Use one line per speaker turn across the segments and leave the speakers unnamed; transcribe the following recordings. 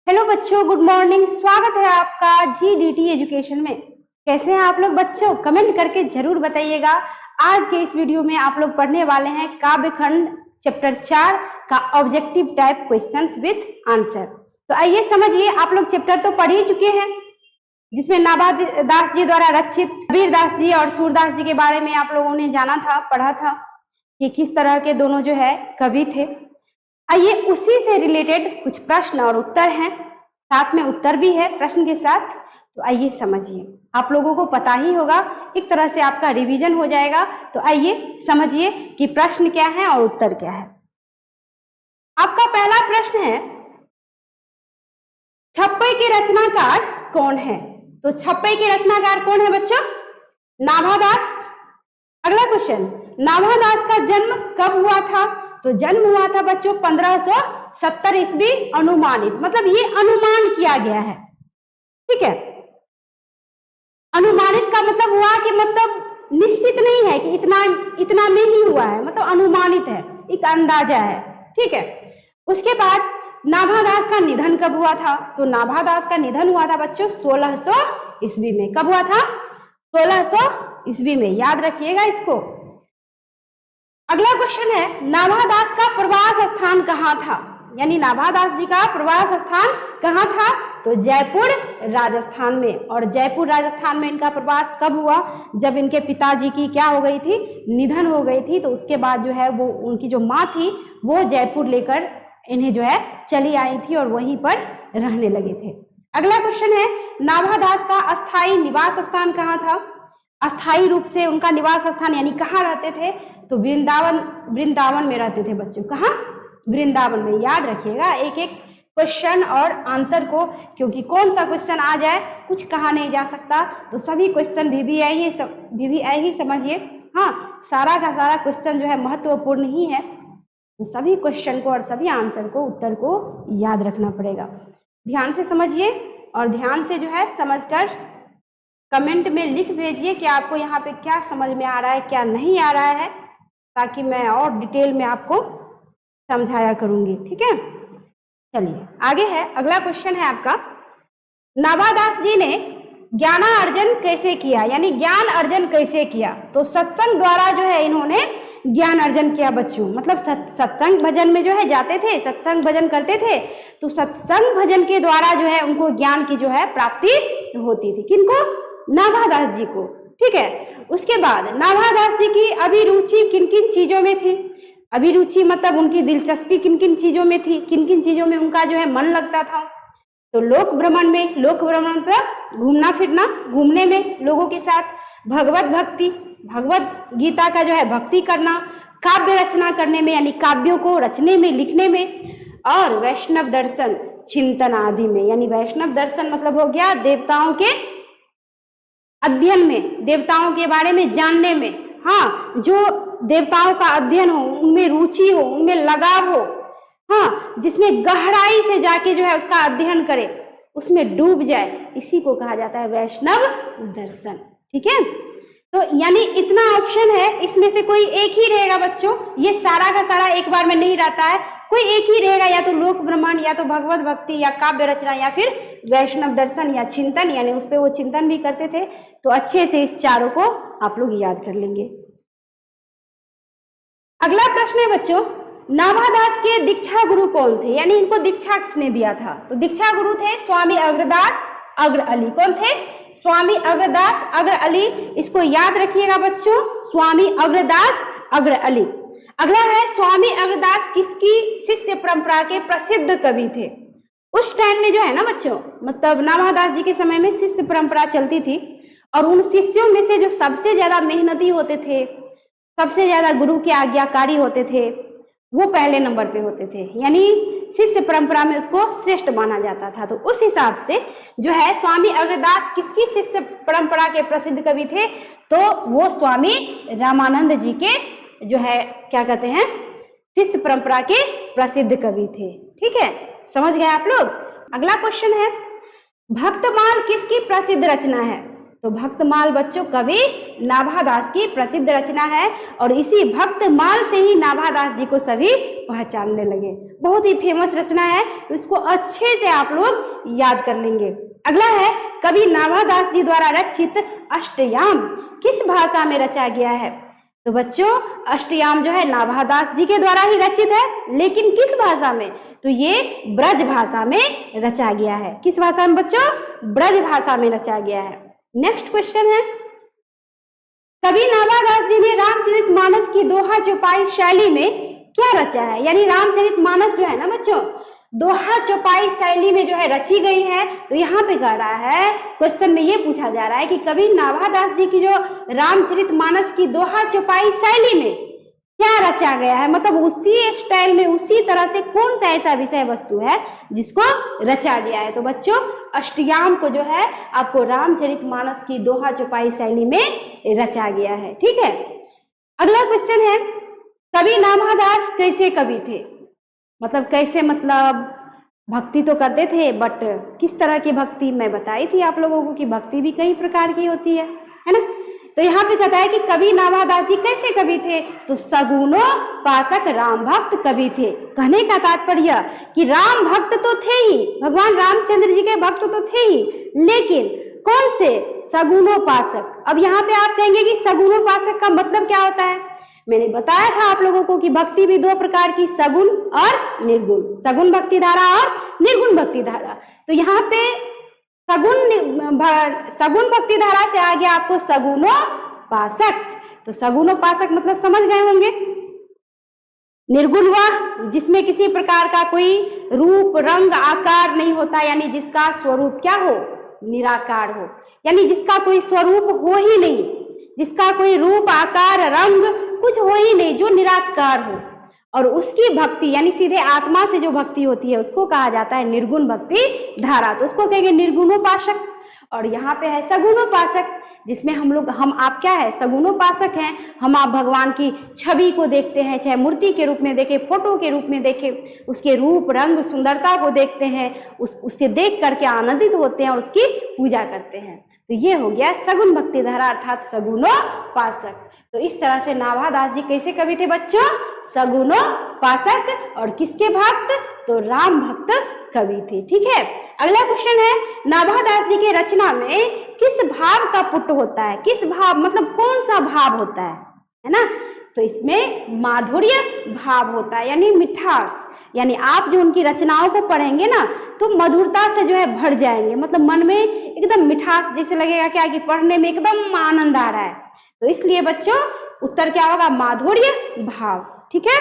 Hello बच्चों, good morning. स्वागत है आपका GDT एजुकेशन में। कैसे हैं आप लोग बच्चों? कमेंट करके जरूर बताइएगा। आज के इस वीडियो में आप लोग पढ़ने वाले हैं काव्य खंड चैप्टर 4 का objective type questions with answer. तो आइए समझिए, आप लोग चैप्टर तो पढ़ ही चुके हैं, जिसमें नाभादास जी द्वारा रचित कबीरदास जी और सूरदास जी के बारे में आप लोगों ने जाना था, पढ़ा था कि किस तरह के दोनों जो है कवि थे। आइए उसी से रिलेटेड कुछ प्रश्न और उत्तर हैं, साथ में उत्तर भी है प्रश्न के साथ। तो आइए समझिए, आप लोगों को पता ही होगा, एक तरह से आपका रिवीजन हो जाएगा। तो आइए समझिए कि प्रश्न क्या है और उत्तर क्या है। आपका पहला प्रश्न है, छप्पई के रचनाकार कौन है? तो छप्पई के रचनाकार कौन है बच्चों? नाभादास। अगला क्वेश्चन, नाभादास का जन्म कब हुआ था? तो जन्म हुआ था बच्चों 1570 ईस्वी अनुमानित, मतलब ये अनुमान किया गया है, ठीक है। अनुमानित का मतलब हुआ कि मतलब निश्चित नहीं है कि इतना में ही हुआ है, मतलब अनुमानित है, एक अंदाजा है, ठीक है। उसके बाद नाभादास का निधन कब हुआ था? तो नाभादास का निधन हुआ था बच्चों 1600 ईस्वी में। कब हुआ था? 1600 ईस्वी में, याद रखिएगा इसको। अगला क्वेश्चन है, नाभादास का प्रवास स्थान कहाँ था? यानी नाभादास जी का प्रवास स्थान कहाँ था? तो जयपुर राजस्थान में। और जयपुर राजस्थान में इनका प्रवास कब हुआ? जब इनके पिताजी की क्या हो गई थी? निधन हो गई थी। तो उसके बाद जो है वो उनकी जो माँ थी वो जयपुर लेकर इन्हें जो है चली आई थी और वहीं पर रहने लगे थे। अगला क्वेश्चन है, नाभादास का अस्थायी निवास स्थान कहाँ था? अस्थायी रूप से उनका निवास स्थान यानी कहाँ रहते थे? तो वृंदावन में रहते थे बच्चों। कहाँ? वृंदावन में। याद रखिएगा एक एक क्वेश्चन और आंसर को, क्योंकि कौन सा क्वेश्चन आ जाए कुछ कहा नहीं जा सकता। तो सभी क्वेश्चन VVI ही समझिए। हाँ, सारा का सारा क्वेश्चन जो है महत्वपूर्ण ही है। तो सभी क्वेश्चन को और सभी आंसर को, उत्तर को याद रखना पड़ेगा। ध्यान से समझिए और ध्यान से जो है समझकर कमेंट में लिख भेजिए कि आपको यहाँ पे क्या समझ में आ रहा है, क्या नहीं आ रहा है, ताकि मैं और डिटेल में आपको समझाया करूंगी, ठीक है। चलिए आगे है। अगला क्वेश्चन है आपका, नाभादास जी ने ज्ञानार्जन कैसे किया? यानी ज्ञान अर्जन कैसे किया? तो सत्संग द्वारा जो है इन्होंने ज्ञान अर्जन किया बच्चों। मतलब सत्संग भजन में जो है जाते थे, सत्संग भजन करते थे। तो सत्संग भजन के द्वारा जो है उनको ज्ञान की जो है प्राप्ति होती थी। किनको? नाभादास जी को, ठीक है। उसके बाद नाभादास जी की अभिरुचि किन किन चीजों में थी? अभिरुचि मतलब उनकी दिलचस्पी किन किन चीजों में थी, किन किन चीजों में उनका जो है मन लगता था? तो लोक भ्रमण में, लोक भ्रमण मतलब घूमना फिरना, घूमने में लोगों के साथ, भगवत भक्ति, भगवत गीता का जो है भक्ति करना, काव्य रचना करने में यानी काव्यों को रचने में, लिखने में, और वैष्णव दर्शन चिंतन आदि में। यानी वैष्णव दर्शन मतलब हो गया देवताओं के अध्ययन में, देवताओं के बारे में जानने में। हाँ, जो देवताओं का अध्ययन हो, उनमें रुचि हो, उनमें लगाव हो, हाँ, जिसमें गहराई से जाके जो है उसका अध्ययन करे, उसमें डूब जाए, इसी को कहा जाता है वैष्णव दर्शन, ठीक है। तो यानी इतना ऑप्शन है, इसमें से कोई एक ही रहेगा बच्चों। ये सारा का सारा एक बार में नहीं रहता है, कोई एक ही रहेगा, या तो लोक भ्रमण, या तो भगवत भक्ति, या काव्य रचना, या फिर वैष्णव दर्शन, या चिंतन, यानी उस पर वो चिंतन भी करते थे। तो अच्छे से इस चारों को आप लोग याद कर लेंगे। अगला प्रश्न है बच्चों, नाभादास के दीक्षा गुरु कौन थे? यानी इनको दीक्षा किसने दिया था? तो दीक्षा गुरु थे स्वामी अग्रदास अग्र अली। कौन थे? स्वामी अग्रदास अग्र अली। इसको याद रखिएगा बच्चों, स्वामी अग्रदास अग्र अली। अगला है, स्वामी अग्रदास किसकी शिष्य परंपरा के प्रसिद्ध कवि थे? उस टाइम में जो है ना बच्चों, मतलब नाभादास जी के समय में शिष्य परंपरा चलती थी, और उन शिष्यों में से जो सबसे ज्यादा मेहनती होते थे, सबसे ज्यादा गुरु के आज्ञाकारी होते थे, वो पहले नंबर पे होते थे। यानी शिष्य परंपरा में उसको श्रेष्ठ माना जाता था। तो उस हिसाब से जो है स्वामी अग्रदास किसकी शिष्य परंपरा के प्रसिद्ध कवि थे? तो वो स्वामी रामानंद जी के जो है क्या कहते हैं, शिष्य परंपरा के प्रसिद्ध कवि थे, ठीक है। समझ गए आप लोग? अगला क्वेश्चन है, भक्तमाल किसकी प्रसिद्ध रचना है? तो भक्तमाल बच्चों कवि नाभादास की प्रसिद्ध रचना है और इसी भक्तमाल से ही नाभादास जी को सभी पहचानने लगे। बहुत ही फेमस रचना है, तो इसको अच्छे से आप लोग याद कर लेंगे। अगला है कवि नाभादास जी द्वारा रचित अष्टयाम किस भाषा में रचा गया है? तो बच्चों अष्टयाम जो है नाभादास जी के द्वारा ही रचित है, लेकिन किस भाषा में? तो ये ब्रज भाषा में रचा गया है। किस भाषा में बच्चों? ब्रज भाषा में रचा गया है। नेक्स्ट क्वेश्चन है, कवि नाभादास जी ने रामचरितमानस की दोहा चौपाई शैली में क्या रचा है? यानी रामचरितमानस जो है ना बच्चों, दोहा चौपाई शैली में जो है रची गई है। तो यहाँ पे कह रहा है, क्वेश्चन में ये पूछा जा रहा है कि कवि नाभादास जी की जो रामचरितमानस की दोहा चौपाई शैली में क्या रचा गया है, मतलब उसी स्टाइल में उसी तरह से कौन सा ऐसा विषय वस्तु है जिसको रचा गया है? तो बच्चों अष्टयाम को जो है आपको रामचरितमानस की दोहा चौपाई शैली में रचा गया है। ठीक है, अगला क्वेश्चन है, कवि नाभादास कैसे कवि थे? मतलब कैसे, मतलब भक्ति तो करते थे, बट किस तरह की भक्ति? मैं बताई थी आप लोगों को कि भक्ति भी कई प्रकार की होती है ना। तो यहाँ पे कहता है कि कवि नाभादास जी कैसे कवि थे? तो सगुनो पासक राम भक्त कवि थे। कहने का तात्पर्य कि राम भक्त तो थे ही, भगवान रामचंद्र जी के भक्त तो थे ही, लेकिन कौन से? सगुनोपासक। अब यहाँ पे आप कहेंगे कि सगुनोपासक का मतलब क्या होता है? मैंने बताया था आप लोगों को कि भक्ति भी दो प्रकार की, सगुण और निर्गुण, सगुण भक्ति धारा और निर्गुण भक्ति धारा। तो यहाँ पे सगुण भक्ति धारा से आ गया आपको सगुनोपासक। तो सगुनोपासक मतलब समझ गए होंगे। निर्गुण वह जिसमें किसी प्रकार का कोई रूप रंग आकार नहीं होता, यानी जिसका स्वरूप क्या हो? निराकार हो, यानी जिसका कोई स्वरूप हो ही नहीं, जिसका कोई रूप आकार रंग कुछ हो ही नहीं, जो निराकार हो। और उसकी भक्ति यानी सीधे आत्मा से जो भक्ति होती है उसको कहा जाता है निर्गुण भक्ति धारा। तो उसको कहेंगे निर्गुणोपासक। और यहाँ पे है सगुणोपासक, जिसमें हम आप क्या है? सगुणोपासक हैं। हम आप भगवान की छवि को देखते हैं, चाहे मूर्ति के रूप में देखें, फोटो के रूप में देखें, उसके रूप रंग सुंदरता को देखते हैं, उससे देख करके आनंदित होते हैं और उसकी पूजा करते हैं। तो ये हो गया सगुण भक्ति धारा अर्थात सगुणोपासक। तो इस तरह से नाभादास जी कैसे कवि थे बच्चों? सगुणोपासक। और किसके भक्त? तो राम भक्त कवि थे। ठीक है, अगला क्वेश्चन है, नाभादास जी के रचना में किस भाव का पुट होता है? किस भाव मतलब कौन सा भाव होता है ना? तो इसमें माधुर्य भाव होता है, यानी मिठास। यानी आप जो उनकी रचनाओं को पढ़ेंगे ना तो मधुरता से जो है भर जाएंगे, मतलब मन में एकदम मिठास, जैसे लगेगा क्या कि पढ़ने में एकदम आनंद आ रहा है। तो इसलिए बच्चों उत्तर क्या होगा? माधुर्य भाव। ठीक है,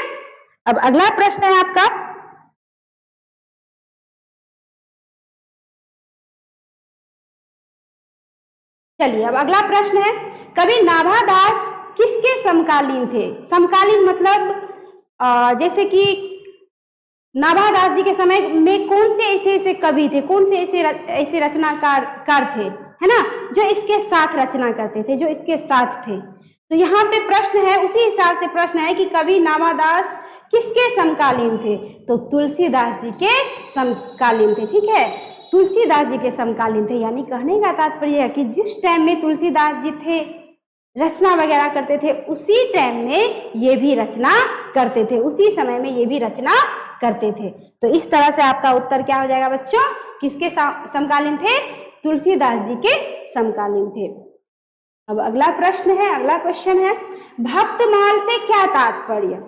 अब अगला प्रश्न है आपका, चलिए अब अगला प्रश्न है, कवि नाभादास किसके समकालीन थे? समकालीन मतलब जैसे कि नाभादास जी के समय में कौन से ऐसे कवि थे, कौन से ऐसे रचनाकार थे, है ना, जो इसके साथ रचना करते थे, जो इसके साथ थे। तो यहाँ पे प्रश्न है, उसी हिसाब से प्रश्न है कि कवि नाभादास किसके समकालीन थे? तो तुलसीदास जी के समकालीन थे। ठीक है, तुलसीदास जी के समकालीन थे। यानी कहने का तात्पर्य है कि जिस टाइम में तुलसीदास जी थे, रचना वगैरह करते थे, उसी टाइम में ये भी रचना करते थे, उसी समय में ये भी रचना करते थे। तो इस तरह से आपका उत्तर क्या हो जाएगा बच्चों? किसके समकालीन थे? तुलसीदास जी के समकालीन थे। अब अगला प्रश्न है, अगला क्वेश्चन है, भक्तमाल से क्या तात्पर्य?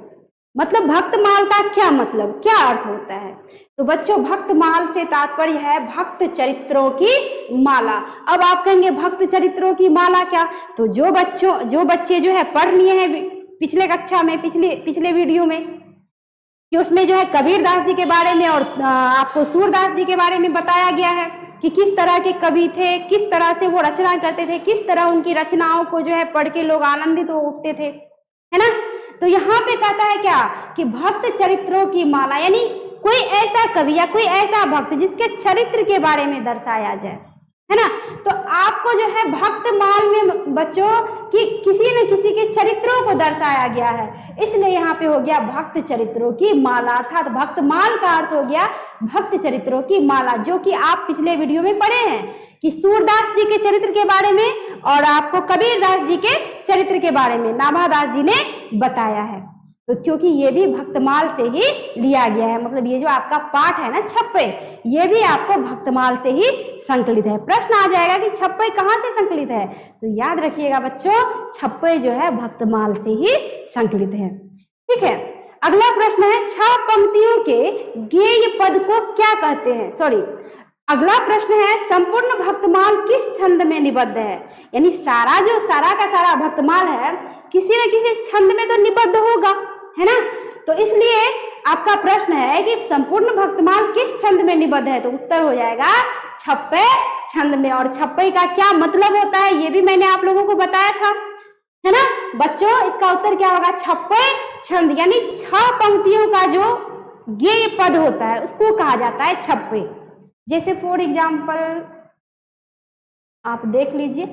मतलब भक्तमाल का क्या मतलब, क्या अर्थ होता है? तो बच्चों भक्तमाल से तात्पर्य है भक्त चरित्रों की माला। अब आप कहेंगे भक्त चरित्रों की माला क्या? तो जो बच्चे जो है पढ़ लिए हैं पिछले कक्षा में, पिछले वीडियो में, कि उसमें जो है कबीरदास जी के बारे में और आपको सूरदास जी के बारे में बताया गया है कि किस तरह के कवि थे, किस तरह से वो रचना करते थे, किस तरह उनकी रचनाओं को जो है पढ़ के लोग आनंदित हो उठते थे, है ना। तो यहाँ पे कहता है क्या कि भक्त चरित्रों की माला, यानी कोई ऐसा कवि या कोई ऐसा भक्त जिसके चरित्र के बारे में दर्शाया जाए, है ना। तो आपको जो है भक्तमाल में बच्चों कि किसी न किसी के चरित्रों को दर्शाया गया है, इसलिए यहाँ पे हो गया भक्त चरित्रों की माला, अर्थात भक्तमाल का अर्थ हो गया भक्त चरित्रों की माला, जो कि आप पिछले वीडियो में पढ़े हैं कि सूरदास जी के चरित्र के बारे में और आपको कबीरदास जी के चरित्र के बारे में नाभादास जी ने बताया है। तो क्योंकि ये भी भक्तमाल से ही लिया गया है, मतलब ये जो आपका पाठ है ना छप्पे, ये भी आपको भक्तमाल से ही संकलित है। प्रश्न आ जाएगा कि छप्पे कहाँ से संकलित है, तो याद रखिएगा बच्चों, छप्पे जो है भक्तमाल से ही संकलित है। ठीक है, अगला प्रश्न है 6 पंक्तियों के गेय पद को क्या कहते हैं। अगला प्रश्न है संपूर्ण भक्तमाल किस छंद में निबद्ध है। यानी सारा का सारा भक्तमाल है किसी न किसी छंद में तो निबद्ध होगा, है ना। तो इसलिए आपका प्रश्न है कि संपूर्ण भक्तमाल किस छंद में निबद्ध है, तो उत्तर हो जाएगा छप्पे छंद में। और छप्पे का क्या मतलब होता है ये भी मैंने आप लोगों को बताया था, है ना बच्चों। इसका उत्तर क्या होगा, छप्पे छंद, यानी 6 पंक्तियों का जो गेय पद होता है उसको कहा जाता है छप्पे। जैसे फॉर एग्जाम्पल आप देख लीजिए,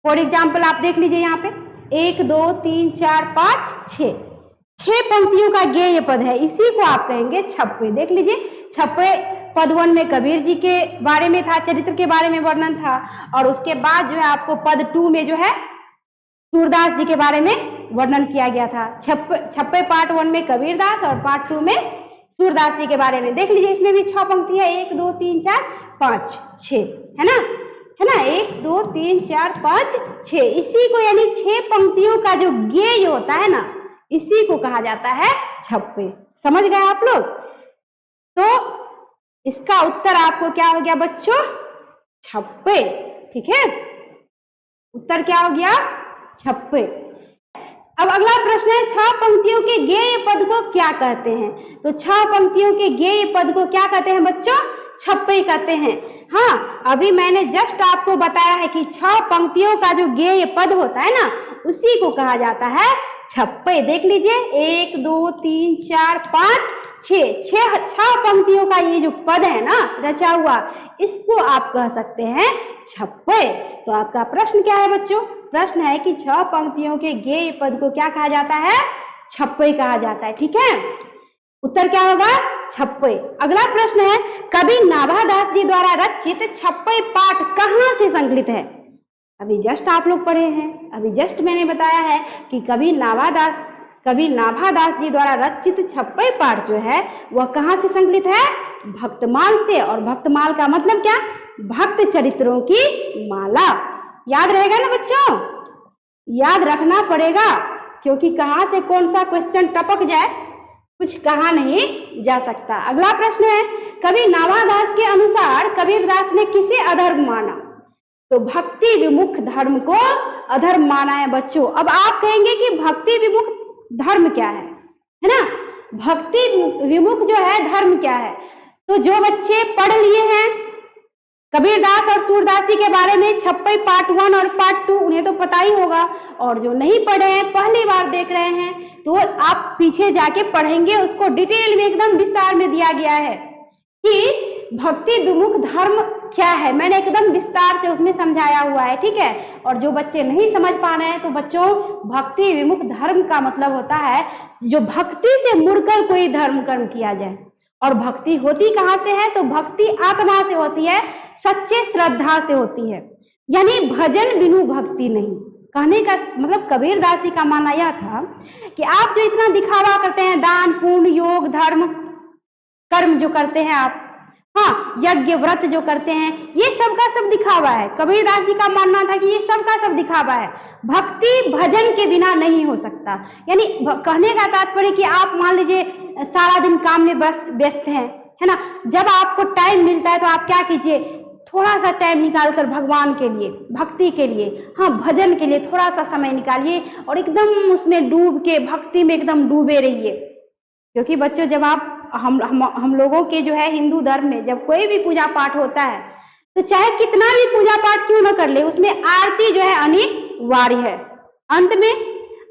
आप देख लीजिए यहाँ पे 1 2 3 4 5 6 पंक्तियों का गेय पद है, इसी को आप कहेंगे छप्पे। देख लीजिए, छप्पे पद 1 में कबीर जी के बारे में था, चरित्र के बारे में वर्णन था, और उसके बाद जो है आपको पद 2 में जो है सूरदास जी के बारे में वर्णन किया गया था। छप्पे पार्ट 1 में कबीरदास और पार्ट 2 में सूरदास जी के बारे में। देख लीजिए, इसमें भी 6 पंक्ति है, 1 2 3 4 5 6, है ना 1 2 3 4 5 6, इसी को यानी 6 पंक्तियों का जो गेय होता है ना, इसी को कहा जाता है छप्पे। समझ गए आप लोग। तो इसका उत्तर आपको क्या हो गया बच्चों, छप्पे। ठीक है, उत्तर क्या हो गया, छप्पे। अब अगला प्रश्न है 6 पंक्तियों के गेय पद को क्या कहते हैं। तो 6 पंक्तियों के गेय पद को क्या कहते हैं बच्चों, छप्पे कहते हैं। हाँ, अभी मैंने जस्ट आपको बताया है कि 6 पंक्तियों का जो गेय पद होता है ना, उसी को कहा जाता है छप्पे। देख लीजिए, 1 2 3 4 5 6 पंक्तियों का ये जो पद है ना रचा हुआ, इसको आप कह सकते हैं छप्पे। तो आपका प्रश्न क्या है बच्चों, प्रश्न है कि 6 पंक्तियों के गेय पद को क्या कहा जाता है, छप्पे कहा जाता है। ठीक है, उत्तर क्या होगा, छप्पे। अगला प्रश्न है कवि नाभादास जी द्वारा रचित छप्पे पाठ कहाँ से संकलित है। अभी जस्ट आप लोग पढ़े हैं, अभी जस्ट मैंने बताया है कि कवि नाभादास जी द्वारा रचित छप्पे पाठ जो है वह कहाँ से संकलित है, भक्तमाल से। और भक्तमाल का मतलब क्या, भक्त चरित्रों की माला। याद रहेगा ना बच्चों, याद रखना पड़ेगा, क्योंकि कहाँ से कौन सा क्वेश्चन टपक जाए कुछ कहा नहीं जा सकता। अगला प्रश्न है कवि नाभादास के अनुसार कबीरदास ने किसे अधर्म माना। तो भक्ति विमुख धर्म को अधर्म माना है बच्चों। अब आप कहेंगे कि भक्ति विमुख धर्म क्या है ना, भक्ति विमुख जो है धर्म क्या है। तो जो बच्चे पढ़ लिए हैं कबीरदास और सूरदासी के बारे में छप्पे पार्ट 1 और पार्ट 2, उन्हें तो पता ही होगा। और जो नहीं पढ़े हैं, पहली बार देख रहे हैं, तो आप पीछे जाके पढ़ेंगे, उसको डिटेल में एकदम विस्तार में दिया गया है कि भक्ति विमुख धर्म क्या है, मैंने एकदम विस्तार से उसमें समझाया हुआ है। ठीक है, और जो बच्चे नहीं समझ पा रहे हैं, तो बच्चों भक्ति विमुख धर्म का मतलब होता है जो भक्ति से मुड़कर कोई धर्म कर्म किया जाए। और भक्ति होती कहाँ से है, तो भक्ति आत्मा से होती है, सच्चे श्रद्धा से होती है, यानी भजन बिनु भक्ति नहीं। कहने का मतलब कबीरदास जी का मानना यह था कि आप जो इतना दिखावा करते हैं, दान पुण्य योग धर्म कर्म जो करते हैं आप, हाँ यज्ञ व्रत जो करते हैं, ये सब का सब दिखावा है। कबीरदास जी का मानना था कि ये सब का सब दिखावा है, भक्ति भजन के बिना नहीं हो सकता। यानी कहने का तात्पर्य कि आप मान लीजिए सारा दिन काम में व्यस्त हैं, है ना, जब आपको टाइम मिलता है तो आप क्या कीजिए, थोड़ा सा टाइम निकालकर भगवान के लिए, भक्ति के लिए, हाँ भजन के लिए थोड़ा सा समय निकालिए और एकदम उसमें डूब के भक्ति में एकदम डूबे रहिए। क्योंकि बच्चों जब आप हम लोगों के जो है हिंदू धर्म में जब कोई भी पूजा पाठ होता है, तो चाहे कितना भी पूजा पाठ क्यों ना कर ले, उसमें आरती जो है अनिवार्य है। अंत में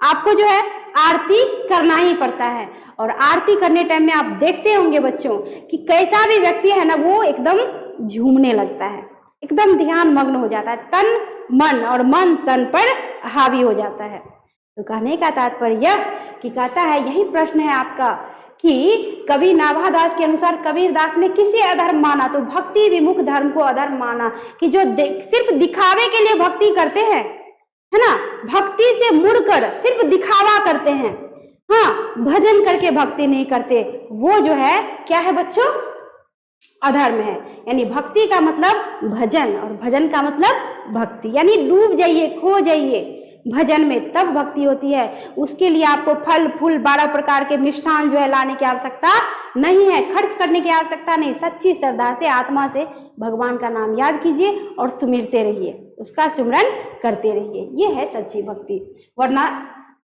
आपको जो है आरती करना ही पड़ता है। और आरती करने टाइम में आप देखते होंगे बच्चों कि कैसा भी व्यक्ति है ना, वो एकदम झूमने लगता है, एकदम ध्यान मग्न हो जाता है, तन मन और मन तन पर हावी हो जाता है। तो कहने का तात्पर्य यह कि कहता है, यही प्रश्न है आपका कि कवि नाभादास के अनुसार कबीरदास ने किसे अधर्म माना, तो भक्ति विमुख धर्म को अधर्म माना, कि जो सिर्फ दिखावे के लिए भक्ति करते हैं, है ना, भक्ति से मुड़कर सिर्फ दिखावा करते हैं, हाँ, भजन करके भक्ति नहीं करते, वो जो है क्या है बच्चों, अधर्म है। यानी भक्ति का मतलब भजन और भजन का मतलब भक्ति, यानी डूब जाइए, खो जाइए भजन में, तब भक्ति होती है। उसके लिए आपको फल फूल 12 प्रकार के मिष्ठान जो है लाने की आवश्यकता नहीं है, खर्च करने की आवश्यकता नहीं। सच्ची श्रद्धा से आत्मा से भगवान का नाम याद कीजिए और सुमिरते रहिए, उसका सुमिरन करते रहिए, ये है सच्ची भक्ति। वरना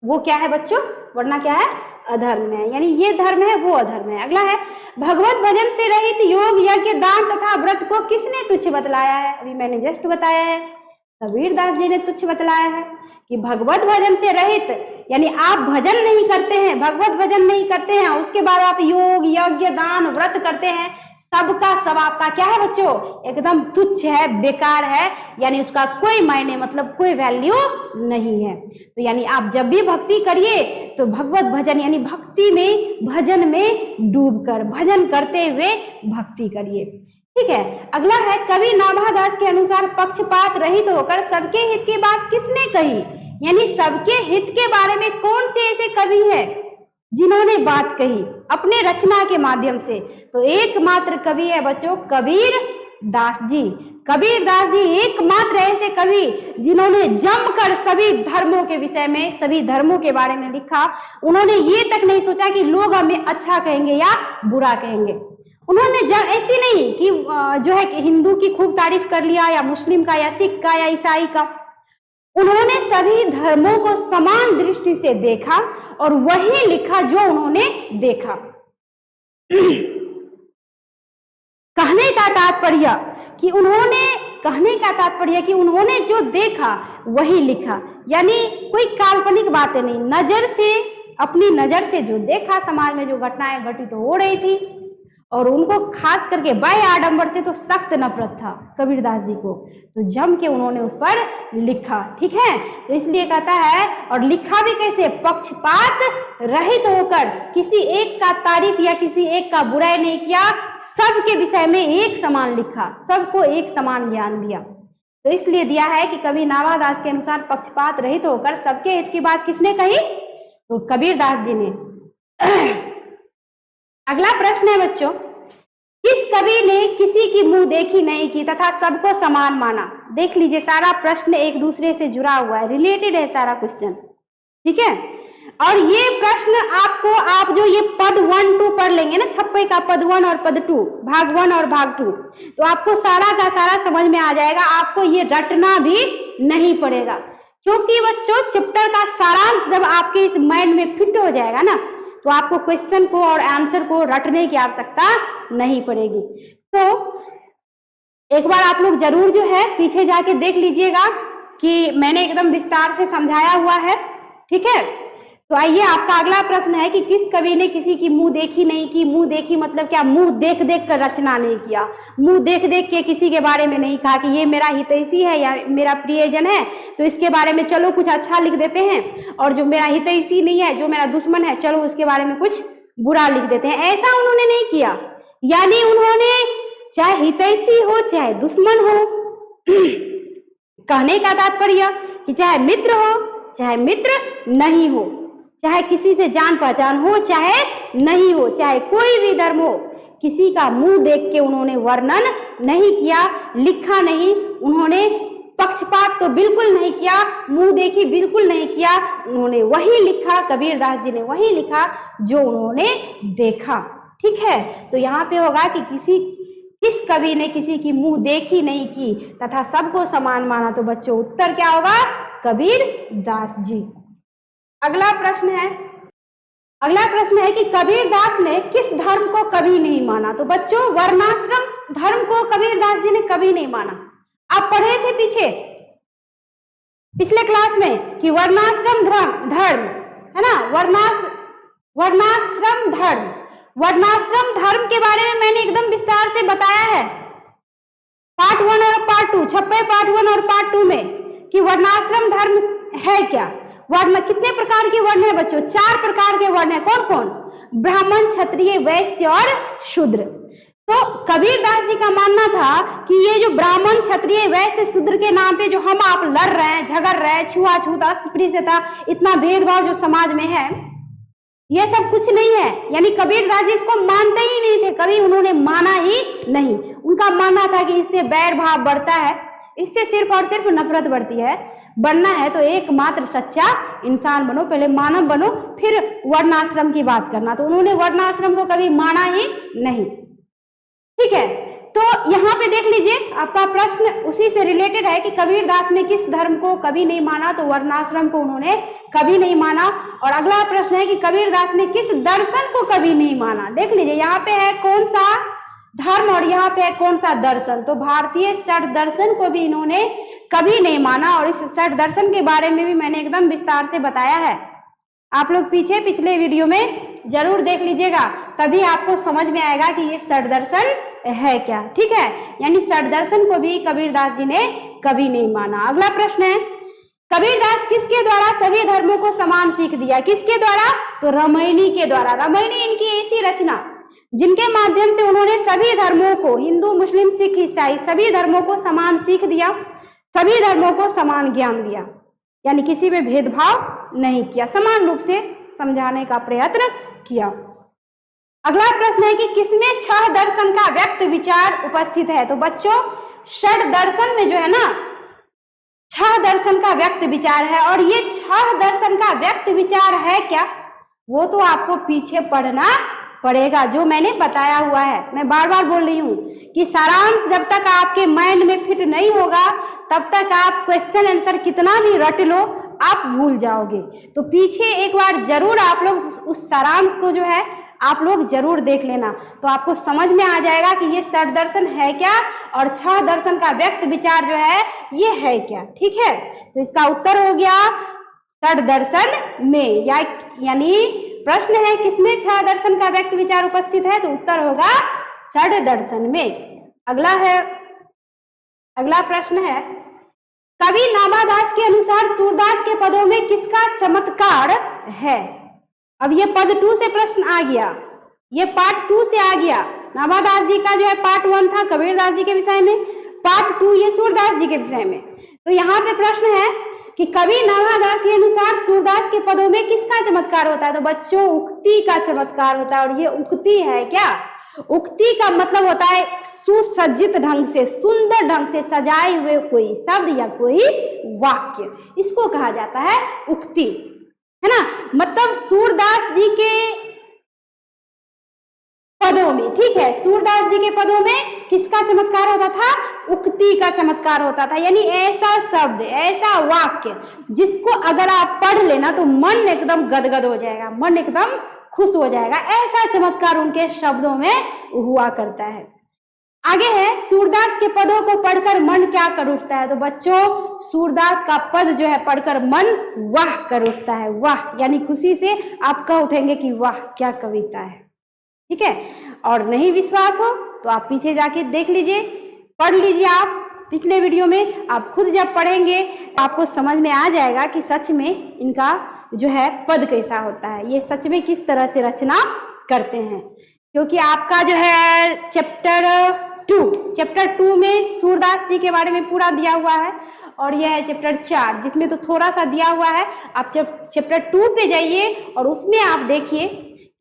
वो क्या है बच्चों, वरना क्या है, अधर्म है। यानी ये धर्म है, वो अधर्म है। अगला है, भगवत भजन से रहित योग यज्ञ दान तथा व्रत को किसने तुच्छ बतलाया है? अभी मैंने जस्ट बताया है, कबीरदास जी ने तुच्छ बतलाया है कि भगवत भजन से रहित, यानी आप भजन नहीं करते हैं, भगवत भजन नहीं करते हैं, उसके बाद आप योग यज्ञ दान व्रत करते हैं, सबका सब आपका क्या है बच्चों, एकदम तुच्छ है, बेकार है, यानी उसका कोई मायने मतलब कोई वैल्यू नहीं है। तो यानी आप जब भी भक्ति करिए तो भगवत भजन यानी भक्ति में, भजन में डूबकर भजन करते हुए भक्ति करिए। ठीक है, अगला है, कवि नाभादास के अनुसार पक्षपात रहित होकर सबके हित की बात किसने कही? यानी सबके हित के बारे में कौन से ऐसे कवि है जिन्होंने बात कही अपने रचना के माध्यम से? तो एकमात्र कवि है बच्चों कबीर दास जी। कबीर दास जी एकमात्र ऐसे कवि जिन्होंने जमकर सभी धर्मों के विषय में, सभी धर्मों के बारे में लिखा। उन्होंने ये तक नहीं सोचा कि लोग हमें अच्छा कहेंगे या बुरा कहेंगे। उन्होंने ऐसी नहीं कि जो है कि हिंदू की खूब तारीफ कर लिया या मुस्लिम का या सिख का या ईसाई का। उन्होंने सभी धर्मों को समान दृष्टि से देखा और वही लिखा जो उन्होंने देखा। कहने का तात्पर्य कि उन्होंने जो देखा वही लिखा, यानी कोई काल्पनिक बातें नहीं, नजर से, अपनी नजर से जो देखा, समाज में जो घटनाएं घटित हो रही थी, और उनको खास करके बाह्य आडंबर से तो सख्त नफरत था कबीरदास जी को, तो जम के उन्होंने उस पर लिखा। ठीक है, तो इसलिए कहता है, और लिखा भी कैसे, पक्षपात रहित होकर, किसी एक का तारीफ या किसी एक का बुराई नहीं किया, सबके विषय में एक समान लिखा, सबको एक समान ज्ञान दिया। तो इसलिए दिया है कि कवि नाभादास के अनुसार पक्षपात रहित होकर सबके हित की बात किसने कही? तो कबीरदास जी ने। अगला प्रश्न है बच्चों, किस कवि ने किसी की मुंह देखी नहीं की तथा सबको समान माना? देख लीजिए, सारा प्रश्न एक दूसरे से जुड़ा हुआ है, रिलेटेड है सारा क्वेश्चन। ठीक है, और ये प्रश्न आपको, आप जो ये पद 1 2 पढ़ लेंगे ना, छप्पे का पद 1 और पद 2, भाग 1 और भाग 2, तो आपको सारा का सारा समझ में आ जाएगा। आपको ये रटना भी नहीं पड़ेगा, क्योंकि बच्चों चैप्टर का सारांश जब आपके इस माइंड में फिट हो जाएगा ना, तो आपको क्वेश्चन को और आंसर को रटने की आवश्यकता नहीं पड़ेगी। तो एक बार आप लोग जरूर जो है पीछे जाके देख लीजिएगा कि मैंने एकदम विस्तार से समझाया हुआ है। ठीक है, तो आइए, आपका अगला प्रश्न है कि किस कवि ने किसी की मुंह देखी नहीं की? मुंह देखी मतलब क्या? मुंह देख देख कर रचना नहीं किया, मुंह देख देख के किसी के बारे में नहीं कहा कि ये मेरा हितैषी है या मेरा प्रियजन है, तो इसके बारे में चलो कुछ अच्छा लिख देते हैं, और जो मेरा हितैषी नहीं है, जो मेरा दुश्मन है, चलो उसके बारे में कुछ बुरा लिख देते हैं। ऐसा उन्होंने नहीं किया। यानी उन्होंने चाहे हितैषी हो चाहे दुश्मन हो, कहने का तात्पर्य कि चाहे मित्र हो चाहे मित्र नहीं हो, चाहे किसी से जान पहचान हो चाहे नहीं हो, चाहे कोई भी धर्म हो, किसी का मुंह देख के उन्होंने वर्णन नहीं किया, लिखा नहीं। उन्होंने पक्षपात तो बिल्कुल नहीं किया, मुंह देखी बिल्कुल नहीं किया, उन्होंने वही लिखा, कबीरदास जी ने वही लिखा जो उन्होंने देखा। ठीक है, तो यहाँ पे होगा कि किस कवि ने किसी की मुंह देखी नहीं की तथा सबको समान माना? तो बच्चों उत्तर क्या होगा? कबीरदास जी। अगला प्रश्न है कि कबीरदास ने किस धर्म को कभी नहीं माना? तो बच्चों वर्णाश्रम धर्म को कबीरदास जी ने कभी नहीं माना। आप पढ़े थे पिछले क्लास में कि वर्णाश्रम धर्म है ना, वर्णाश्रम धर्म के बारे में मैंने एकदम विस्तार से बताया है, पार्ट 1 और पार्ट 2, छप्पे पार्ट 1 और पार्ट 2 में, कि वर्णाश्रम धर्म है क्या, वर्ण कितने प्रकार के वर्ण है बच्चों? 4 प्रकार के वर्ण है। कौन कौन? ब्राह्मण, क्षत्रिय, वैश्य और शूद्र। तो कबीरदास जी का मानना था कि ये जो ब्राह्मण, क्षत्रिय, वैश्य, शूद्र के नाम पे जो हम आप लड़ रहे हैं, झगड़ रहे हैं, छुआछूत, अस्पृश्यता, इतना भेदभाव जो समाज में है, ये सब कुछ नहीं है। यानी कबीरदास जी इसको मानते ही नहीं थे, कभी उन्होंने माना ही नहीं। उनका मानना था कि इससे बैर भाव बढ़ता है, इससे सिर्फ और सिर्फ नफरत बढ़ती है। बनना है तो एकमात्र सच्चा इंसान बनो, पहले मानव बनो, फिर वर्णाश्रम की बात करना। तो उन्होंने वर्णाश्रम को कभी माना ही नहीं। ठीक है, तो यहाँ पे देख लीजिए, आपका प्रश्न उसी से रिलेटेड है कि कबीरदास ने किस धर्म को कभी नहीं माना, तो वर्णाश्रम को उन्होंने कभी नहीं माना। और अगला प्रश्न है कि कबीरदास ने किस दर्शन को कभी नहीं माना। देख लीजिए, यहाँ पे है कौन सा धर्म और यहाँ पे है कौन सा दर्शन। तो भारतीय षट दर्शन को भी इन्होंने कभी नहीं माना। और इस षट दर्शन के बारे में भी मैंने एकदम विस्तार से बताया है, आप लोग पिछले वीडियो में जरूर देख लीजिएगा, तभी आपको समझ में आएगा कि ये षट दर्शन है क्या। ठीक है, यानी षट दर्शन को भी कबीरदास जी ने कभी नहीं माना। अगला प्रश्न है, कबीरदास किसके द्वारा सभी धर्मों को समान सीख दिया? किसके द्वारा? तो रामायणी के द्वारा। रामायणी इनकी ऐसी रचना जिनके माध्यम से उन्होंने सभी धर्मों को, हिंदू, मुस्लिम, सिख, ईसाई, सभी धर्मों को समान सीख दिया, सभी धर्मों को समान ज्ञान दिया, यानी किसी में भेदभाव नहीं किया, समान रूप से समझाने का प्रयत्न किया। अगला प्रश्न है कि किसमें छह दर्शन का व्यक्त विचार उपस्थित है? तो बच्चों, षट दर्शन में जो है ना, छह दर्शन का व्यक्त विचार है। और ये छह दर्शन का व्यक्त विचार है क्या, वो तो आपको पीछे पढ़ना पड़ेगा, जो मैंने बताया हुआ है। मैं बार बार बोल रही हूँ कि सारांश जब तक आपके माइंड में फिट नहीं होगा, तब तक आप क्वेश्चन आंसर कितना भी रट लो, आप भूल जाओगे। तो पीछे एक बार जरूर आप लोग उस सारांश को जो है आप लोग जरूर देख लेना, तो आपको समझ में आ जाएगा कि ये षट दर्शन है क्या और छह दर्शन का व्यक्त विचार जो है ये है क्या। ठीक है, तो इसका उत्तर हो गया षट दर्शन में, यानी प्रश्न है किसमें छह दर्शन का व्यक्त विचार उपस्थित है, तो उत्तर होगा षट दर्शन में। अगला प्रश्न है, कवि नाभादास के अनुसार सूरदास के पदों में किसका चमत्कार है? अब ये पद 2 से प्रश्न आ गया, ये पार्ट 2 से आ गया। नाभादास जी का जो है पार्ट 1 था कबीरदास जी के विषय में, पार्ट 2 ये सूरदास जी के विषय में। तो यहाँ पे प्रश्न है कि कवि नाभादास के अनुसार सूरदास के पदों में किसका चमत्कार होता है? तो बच्चों, उक्ति का चमत्कार होता है। और ये उक्ति है क्या? उक्ति का मतलब होता है सुसज्जित ढंग से, सुंदर ढंग से सजाए हुए कोई शब्द या कोई वाक्य, इसको कहा जाता है उक्ति, है ना। मतलब सूरदास जी के पदों में, ठीक है, सूरदास जी के पदों में किसका चमत्कार होता था? उक्ति का चमत्कार होता था। यानी ऐसा शब्द, ऐसा वाक्य जिसको अगर आप पढ़ लेना तो मन एकदम गदगद हो जाएगा, मन एकदम खुश हो जाएगा। ऐसा चमत्कार उनके शब्दों में हुआ करता है। आगे है, सूरदास के पदों को पढ़कर मन क्या कर उठता है? तो बच्चों, सूरदास का पद जो है पढ़कर मन वाह कर उठता है। वाह यानी खुशी से आप कह उठेंगे कि वाह क्या कविता है। ठीक है, और नहीं विश्वास हो तो आप पीछे जाके देख लीजिए, पढ़ लीजिए। आप पिछले वीडियो में आप खुद जब पढ़ेंगे आपको समझ में आ जाएगा कि सच में इनका जो है पद कैसा होता है, ये सच में किस तरह से रचना करते हैं। क्योंकि आपका जो है चैप्टर 2 में सूरदास जी के बारे में पूरा दिया हुआ है, और यह है चैप्टर 4 जिसमें तो थोड़ा सा दिया हुआ है। आप चैप्टर 2 पे जाइए और उसमें आप देखिए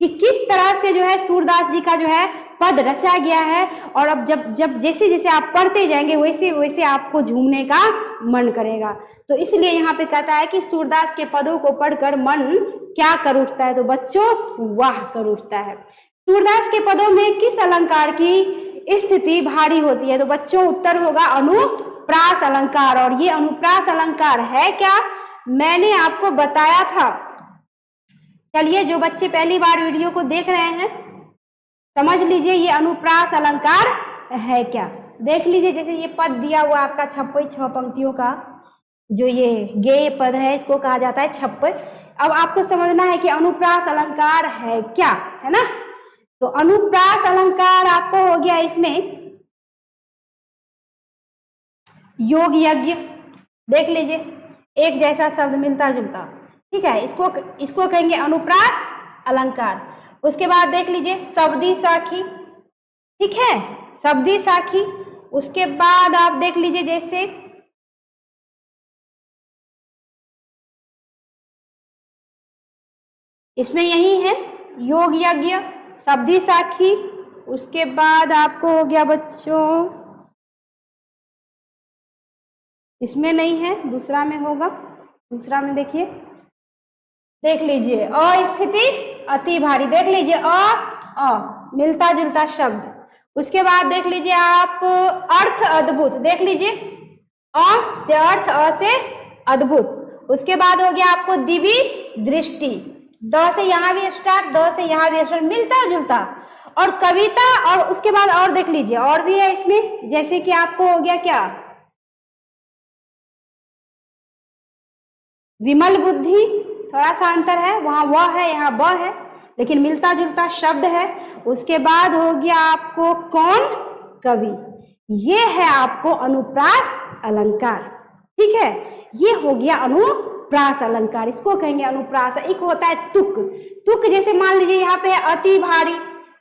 कि किस तरह से जो है सूरदास जी का जो है पद रचा गया है। और अब जब जैसे जैसे आप पढ़ते जाएंगे वैसे वैसे आपको झूमने का मन करेगा। तो इसलिए यहाँ पे कहता है कि सूरदास के पदों को पढ़कर मन क्या कर उठता है? तो बच्चों, वाह कर उठता है। सूरदास के पदों में किस अलंकार की स्थिति भारी होती है? तो बच्चों, उत्तर होगा अनुप्रास अलंकार। और ये अनुप्रास अलंकार है क्या, मैंने आपको बताया था। चलिए, जो बच्चे पहली बार वीडियो को देख रहे हैं समझ लीजिए ये अनुप्रास अलंकार है क्या। देख लीजिए, जैसे ये पद दिया हुआ आपका 6 पंक्तियों का जो ये गेय पद है, इसको कहा जाता है छप्पय। अब आपको समझना है कि अनुप्रास अलंकार है क्या, है ना। तो अनुप्रास अलंकार आपको हो गया इसमें योग यज्ञ, देख लीजिए एक जैसा शब्द मिलता जुलता, ठीक है, इसको कहेंगे अनुप्रास अलंकार। उसके बाद देख लीजिए शब्दी साखी, ठीक है, शब्दी साखी। उसके बाद आप देख लीजिए जैसे इसमें यही है योग यज्ञ, शब्दी साखी। उसके बाद आपको हो गया बच्चों, इसमें नहीं है, दूसरा में होगा। दूसरा में देखिए, देख लीजिए अस्थिति अति भारी, देख लीजिए अ मिलता जुलता शब्द। उसके बाद देख लीजिए आप अर्थ अद्भुत, देख लीजिए अ से अर्थ, अ से अद्भुत। उसके बाद हो गया आपको दिव्य दृष्टि, द से यहाँ भी स्टार्ट, द से यहाँ भी स्टार्ट, मिलता जुलता। और कविता, और उसके बाद और देख लीजिए और भी है इसमें, जैसे कि आपको हो गया क्या, विमल बुद्धि, थोड़ा सा अंतर है, वहां वह है यहाँ ब है, लेकिन मिलता जुलता शब्द है। उसके बाद हो गया आपको कौन, कवि। ये है आपको अनुप्रास अलंकार, ठीक है, ये हो गया अनुप्रास अलंकार, इसको कहेंगे अनुप्रास। एक होता है तुक, तुक जैसे मान लीजिए यहाँ पे अति भारी,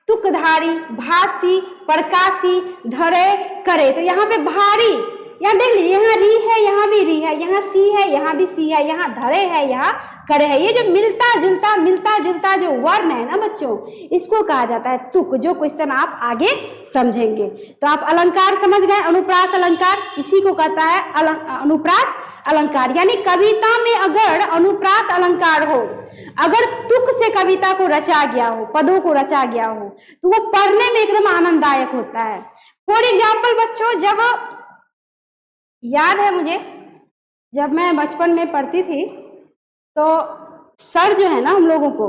तुकधारी, भासी, प्रकाशी, धरे, करे, तो यहाँ पे भारी, यहाँ देख लीजिए यहाँ री है, यहाँ भी री है, यहाँ सी है, यहाँ भी सी है, यहाँ धरे है, यहाँ करे है। ये जो मिलता जुलता जो वर्ण है ना बच्चों, इसको कहा जाता है तुक, जो क्वेश्चन आप आगे समझेंगे। तो आप अलंकार समझ गए, अनुप्रास अलंकार, इसी को कहता है अनुप्रास अलंकार। यानी कविता में अगर अनुप्रास अलंकार हो, अगर तुक से कविता को रचा गया हो, पदों को रचा गया हो, तो वो पढ़ने में एकदम आनंददायक होता है। फॉर एग्जाम्पल बच्चों, जब याद है मुझे, जब मैं बचपन में पढ़ती थी तो सर जो है ना हम लोगों को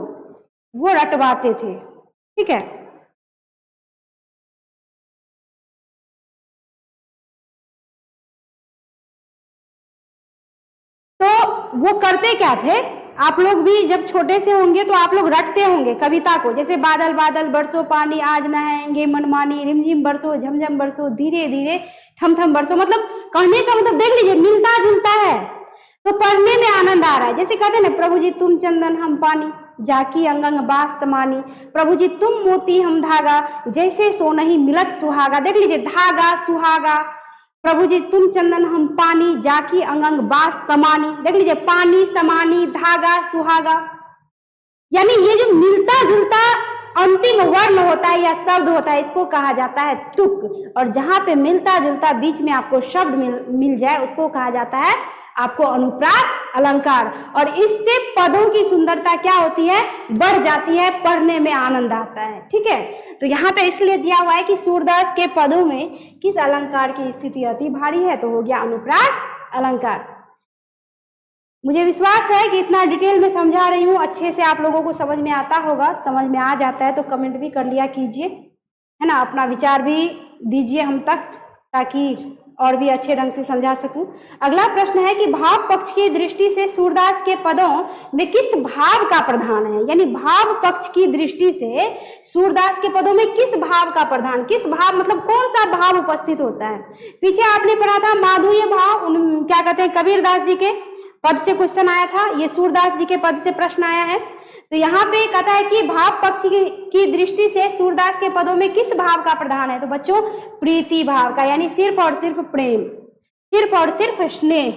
वो रटवाते थे, ठीक है, तो वो करते क्या थे, आप लोग भी जब छोटे से होंगे तो आप लोग रटते होंगे कविता को, जैसे बादल बादल बरसो पानी आज नहाएंगे मनमानी, रिमझिम बरसो झमझम बरसो धीरे धीरे थम थम बरसो। मतलब कहने का मतलब देख लीजिए मिलता जुलता है, तो पढ़ने में आनंद आ रहा है। जैसे कहते हैं ना, प्रभु जी तुम चंदन हम पानी, जाकी अंग अंग बास समानी, प्रभु जी तुम मोती हम धागा, जैसे सो नहीं मिलत सुहागा। देख लीजिए धागा सुहागा, प्रभु जी तुम चंदन हम पानी, जाकी अंग अंग बास समानी, देख लीजिए पानी समानी धागा सुहागा। यानी ये जो मिलता जुलता अंतिम वर्ण होता है या शब्द होता है, इसको कहा जाता है तुक। और जहां पे मिलता जुलता बीच में आपको शब्द मिल जाए, उसको कहा जाता है आपको अनुप्रास अलंकार। और इससे पदों की सुंदरता क्या होती है, बढ़ जाती है, पढ़ने में आनंद आता है, ठीक है। तो यहाँ पे इसलिए दिया हुआ है कि सूरदास के पदों में किस अलंकार की स्थिति अति भारी है, तो हो गया अनुप्रास अलंकार। मुझे विश्वास है कि इतना डिटेल में समझा रही हूँ, अच्छे से आप लोगों को समझ में आता होगा। समझ में आ जाता है तो कमेंट भी कर लिया कीजिए, है ना, अपना विचार भी दीजिए हम तक, ताकि और भी अच्छे ढंग से समझा सकूं। अगला प्रश्न है कि भाव पक्ष की दृष्टि से सूरदास के पदों में किस भाव का प्रधान है। यानी भाव पक्ष की दृष्टि से सूरदास के पदों में किस भाव का प्रधान, किस भाव मतलब कौन सा भाव उपस्थित होता है। पीछे आपने पढ़ा था माधुर्य भाव, क्या कहते हैं, कबीरदास जी के पद से क्वेश्चन आया था, ये सूरदास जी के पद से प्रश्न आया है। तो यहाँ पे कहता है कि भाव पक्ष की दृष्टि से सूरदास के पदों में किस भाव का प्रधान है, तो बच्चों प्रीति भाव का, यानी सिर्फ और सिर्फ प्रेम, सिर्फ और सिर्फ स्नेह।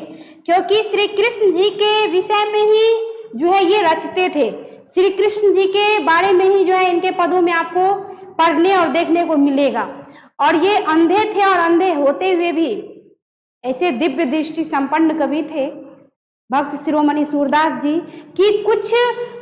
क्योंकि श्री कृष्ण जी के विषय में ही जो है ये रचते थे, श्री कृष्ण जी के बारे में ही जो है इनके पदों में आपको पढ़ने और देखने को मिलेगा। और ये अंधे थे और अंधे होते हुए भी ऐसे दिव्य दृष्टि संपन्न कवि थे भक्त शिरोमणि सूरदास जी की कुछ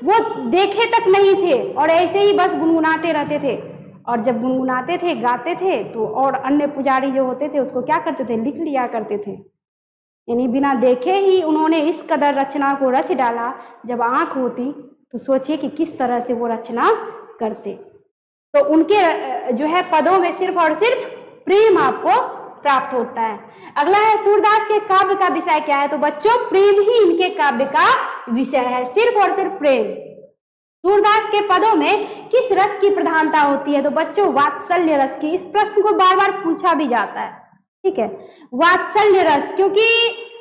वो देखे तक नहीं थे और ऐसे ही बस गुनगुनाते रहते थे। और जब गुनगुनाते थे, गाते थे, तो और अन्य पुजारी जो होते थे उसको क्या करते थे, लिख लिया करते थे। यानी बिना देखे ही उन्होंने इस कदर रचना को रच डाला। जब आंख होती तो सोचिए कि किस तरह से वो रचना करते। तो उनके जो है पदों में सिर्फ और सिर्फ प्रेम आपको प्राप्त होता है। अगला है सूरदास के काव्य का विषय क्या है, तो बच्चों प्रेम ही इनके काव्य का विषय है, सिर्फ और सिर्फ प्रेम। सूरदास के पदों में किस रस की प्रधानता होती है, तो बच्चों वात्सल्य रस की। इस प्रश्न को बार बार पूछा भी जाता है, ठीक है, वात्सल्य रस, क्योंकि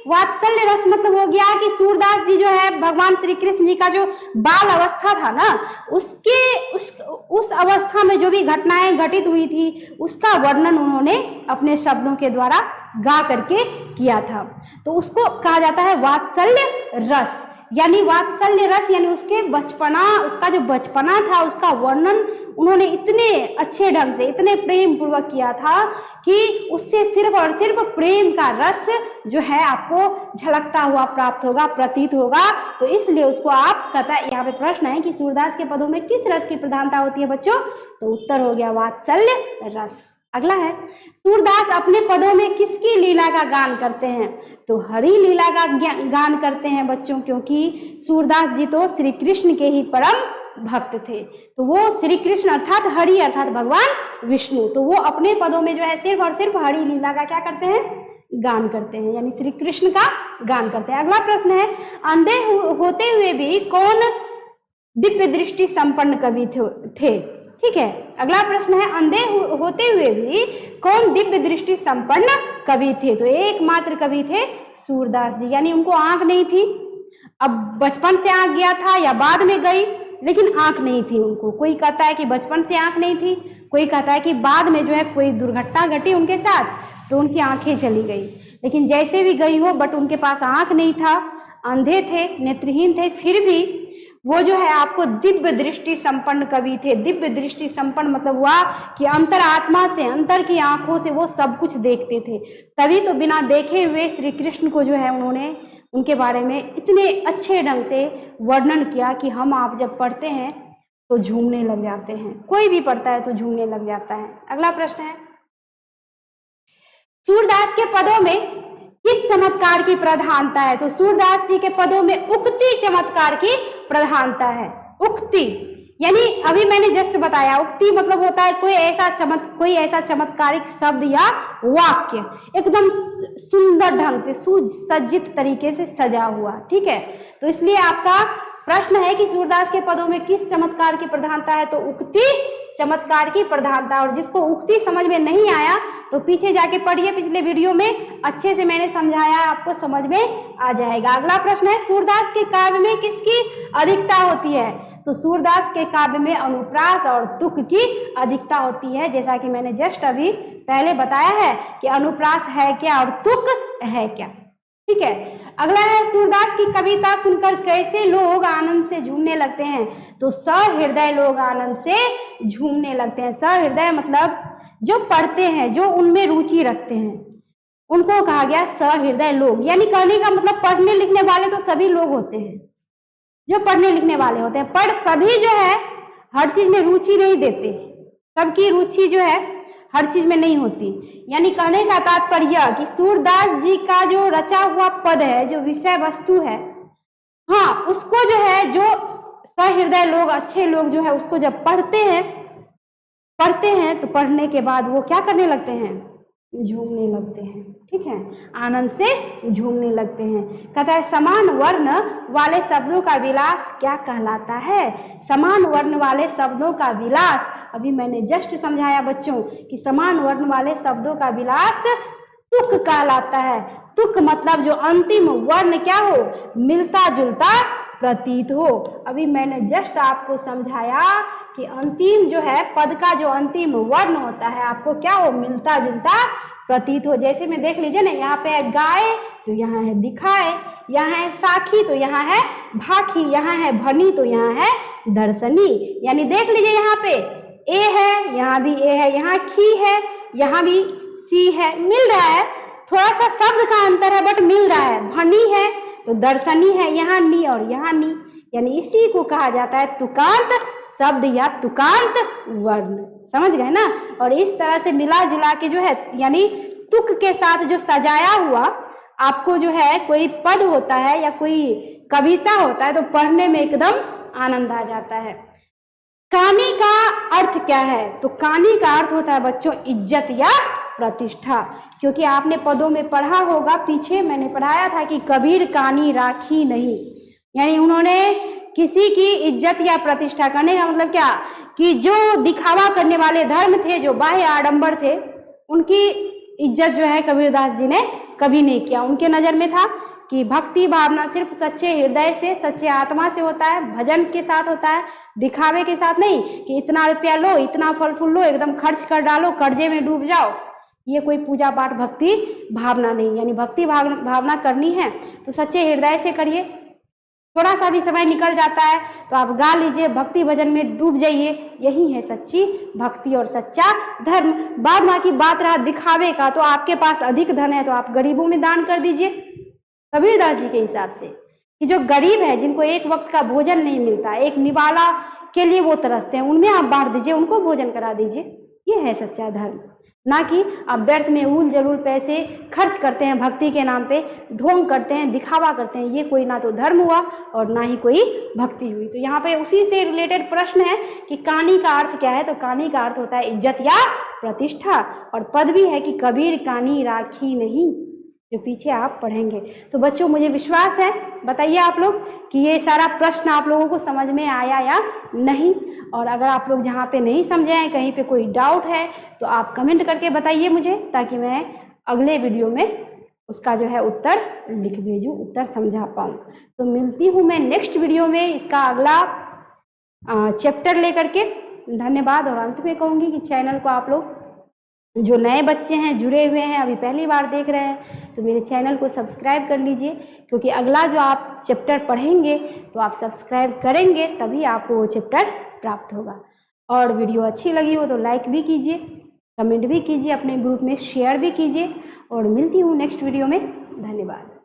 वात्सल्य रस मतलब हो गया कि सूरदास जी जो है भगवान श्री कृष्ण जी का जो बाल अवस्था था ना, उस अवस्था में जो भी घटनाएं घटित हुई थी उसका वर्णन उन्होंने अपने शब्दों के द्वारा गा करके किया था। तो उसको कहा जाता है वात्सल्य रस। यानी वात्सल्य रस यानी उसके बचपना, उसका जो बचपना था उसका वर्णन उन्होंने इतने अच्छे ढंग से, इतने प्रेम पूर्वक किया था कि उससे सिर्फ और सिर्फ प्रेम का रस जो है आपको झलकता हुआ प्राप्त होगा, प्रतीत होगा। तो इसलिए उसको आप कहता है, यहाँ पे प्रश्न है कि सूरदास के पदों में किस रस की प्रधानता होती है बच्चों? तो उत्तर हो गया वात्सल्य रस। अगला है, सूरदास अपने पदों में किसकी लीला का गान करते हैं? तो हरि लीला का गान करते हैं बच्चों, क्योंकि सूरदास जी तो श्री कृष्ण के ही परम भक्त थे। तो वो श्री कृष्ण अर्थात हरि अर्थात भगवान विष्णु, तो वो अपने पदों में जो है सिर्फ और सिर्फ हरि लीला का क्या करते हैं? गान करते हैं, यानी श्री कृष्ण का गान करते हैं। अगला प्रश्न है, अंधे होते हुए भी कौन दिव्य दृष्टि संपन्न कवि थे? ठीक है, अगला प्रश्न है, अंधे होते हुए भी कौन दिव्य दृष्टि संपन्न कवि थे? तो एकमात्र कवि थे सूरदास जी, यानी उनको आंख नहीं थी। अब बचपन से आंख गया था या बाद में गई, लेकिन आंख नहीं थी उनको। कोई कहता है कि बचपन से आंख नहीं थी, कोई कहता है कि बाद में जो है कोई दुर्घटना घटी उनके साथ तो उनकी आंखें चली गई। लेकिन जैसे भी गई हो, बट उनके पास आंख नहीं था, अंधे थे, नेत्रहीन थे, फिर भी वो जो है आपको दिव्य दृष्टि संपन्न कवि थे। दिव्य दृष्टि संपन्न मतलब हुआ कि अंतर आत्मा से, अंतर की आंखों से वो सब कुछ देखते थे। तभी तो बिना देखे हुए श्री कृष्ण को जो है उन्होंने उनके बारे में इतने अच्छे ढंग से वर्णन किया कि हम आप जब पढ़ते हैं तो झूमने लग जाते हैं। कोई भी पढ़ता है तो झूमने लग जाता है। अगला प्रश्न है, सूरदास के पदों में किस चमत्कार की प्रधानता है? तो सूरदास जी के पदों में उक्ति चमत्कार की प्रधानता है। उक्ति यानी अभी मैंने जस्ट बताया, उक्ति मतलब होता है कोई ऐसा चमत्कारिक शब्द या वाक्य एकदम सुंदर ढंग से सुसज्जित तरीके से सजा हुआ। ठीक है, तो इसलिए आपका प्रश्न है कि सूरदास के पदों में किस चमत्कार की प्रधानता है? तो उक्ति चमत्कार की प्रधानता। और जिसको उक्ति समझ में नहीं आया तो पीछे जाके पढ़िए, पिछले वीडियो में अच्छे से मैंने समझाया, आपको समझ में आ जाएगा। अगला प्रश्न है, सूरदास के काव्य में किसकी अधिकता होती है? तो सूरदास के काव्य में अनुप्रास और तुक की अधिकता होती है। जैसा कि मैंने जस्ट अभी पहले बताया है कि अनुप्रास है क्या और तुक है क्या। ठीक है, अगला है, सूरदास की कविता सुनकर कैसे लोग आनंद से झूमने लगते हैं? तो सहृदय लोग आनंद से झूमने लगते हैं। सहृदय मतलब जो पढ़ते हैं, जो उनमें रुचि रखते हैं, उनको कहा गया सहृदय लोग। यानी कहने का मतलब पढ़ने लिखने वाले तो सभी लोग होते हैं, जो पढ़ने लिखने वाले होते हैं, पर सभी जो है हर चीज में रुचि नहीं देते। सबकी रुचि जो है हर चीज में नहीं होती। यानी कहने का तात्पर्य कि सूरदास जी का जो रचा हुआ पद है, जो विषय वस्तु है, हाँ, उसको जो है जो सहृदय लोग, अच्छे लोग जो है उसको जब पढ़ते हैं तो पढ़ने के बाद वो क्या करने लगते हैं? झूमने लगते हैं। ठीक है, आनंद से झूमने लगते हैं। कहता है, समान वर्ण वाले शब्दों का विलास क्या कहलाता है? समान वर्ण वाले शब्दों का विलास, अभी मैंने जस्ट समझाया बच्चों कि समान वर्ण वाले शब्दों का विलास तुक कहलाता है। तुक मतलब जो अंतिम वर्ण क्या हो, मिलता जुलता प्रतीत हो। अभी मैंने जस्ट आपको समझाया कि अंतिम जो है पद का जो अंतिम वर्ण होता है आपको क्या हो, मिलता जुलता प्रतीत हो। जैसे में देख लीजिए ना, यहाँ पे है गाय तो यहाँ है दिखाए, यहाँ है साखी तो यहाँ है भाखी, यहाँ है भनी तो यहाँ है दर्शनी। यानी देख लीजिए यहाँ पे ए है, यहाँ भी ए है, यहाँ खी है, यहाँ भी सी है, मिल रहा है। थोड़ा सा शब्द का अंतर है बट मिल रहा है। भनी है तो दर्शनी है, यहाँ नी और यहाँ नी, यानी इसी को कहा जाता है तुकांत शब्द या तुकांत वर्ण। समझ गए ना? और इस तरह से मिला जुला के जो है, यानी तुक के साथ जो सजाया हुआ आपको जो है कोई पद होता है या कोई कविता होता है तो पढ़ने में एकदम आनंद आ जाता है। कानी का अर्थ क्या है? तो कानी का अर्थ होता है बच्चों इज्जत या प्रतिष्ठा। क्योंकि आपने पदों में पढ़ा होगा, पीछे मैंने पढ़ाया था कि कबीर कानी राखी नहीं, यानी उन्होंने किसी की इज्जत या प्रतिष्ठा करने का मतलब क्या कि जो दिखावा करने वाले धर्म थे, जो बाह्य आडंबर थे, उनकी इज्जत जो है कबीरदास जी ने कभी नहीं किया। उनके नज़र में था कि भक्ति भावना सिर्फ सच्चे हृदय से, सच्चे आत्मा से होता है, भजन के साथ होता है, दिखावे के साथ नहीं कि इतना रुपया लो, इतना फल फूल लो, एकदम खर्च कर डालो, कर्जे में डूब जाओ। ये कोई पूजा पाठ भक्ति भावना नहीं। यानी भक्ति भावना करनी है तो सच्चे हृदय से करिए। थोड़ा सा भी समय निकल जाता है तो आप गा लीजिए, भक्ति भजन में डूब जाइए। यही है सच्ची भक्ति और सच्चा धर्म। बाद बाकी बात रहा दिखावे का, तो आपके पास अधिक धन है तो आप गरीबों में दान कर दीजिए। कबीरदास जी के हिसाब से कि जो गरीब है, जिनको एक वक्त का भोजन नहीं मिलता, एक निवाला के लिए वो तरसते हैं, उनमें आप बांट दीजिए, उनको भोजन करा दीजिए। ये है सच्चा धर्म। ना कि आप व्यर्थ में उल जलूल पैसे खर्च करते हैं, भक्ति के नाम पे ढोंग करते हैं, दिखावा करते हैं। ये कोई ना तो धर्म हुआ और ना ही कोई भक्ति हुई। तो यहाँ पे उसी से रिलेटेड प्रश्न है कि कानी का अर्थ क्या है। तो कानी का अर्थ होता है इज्जत या प्रतिष्ठा, और पद भी है कि कबीर कानी राखी नहीं, जो पीछे आप पढ़ेंगे। तो बच्चों मुझे विश्वास है, बताइए आप लोग कि ये सारा प्रश्न आप लोगों को समझ में आया या नहीं। और अगर आप लोग जहाँ पे नहीं समझे हैं, कहीं पे कोई डाउट है, तो आप कमेंट करके बताइए मुझे, ताकि मैं अगले वीडियो में उसका जो है उत्तर लिख भेजूँ, उत्तर समझा पाऊँ। तो मिलती हूँ मैं नेक्स्ट वीडियो में इसका अगला चैप्टर लेकर के। धन्यवाद। और अंत में कहूँगी कि चैनल को आप लोग जो नए बच्चे हैं, जुड़े हुए हैं, अभी पहली बार देख रहे हैं, तो मेरे चैनल को सब्सक्राइब कर लीजिए, क्योंकि अगला जो आप चैप्टर पढ़ेंगे तो आप सब्सक्राइब करेंगे तभी आपको वो चैप्टर प्राप्त होगा। और वीडियो अच्छी लगी हो तो लाइक भी कीजिए, कमेंट भी कीजिए, अपने ग्रुप में शेयर भी कीजिए। और मिलती हूँ नेक्स्ट वीडियो में। धन्यवाद।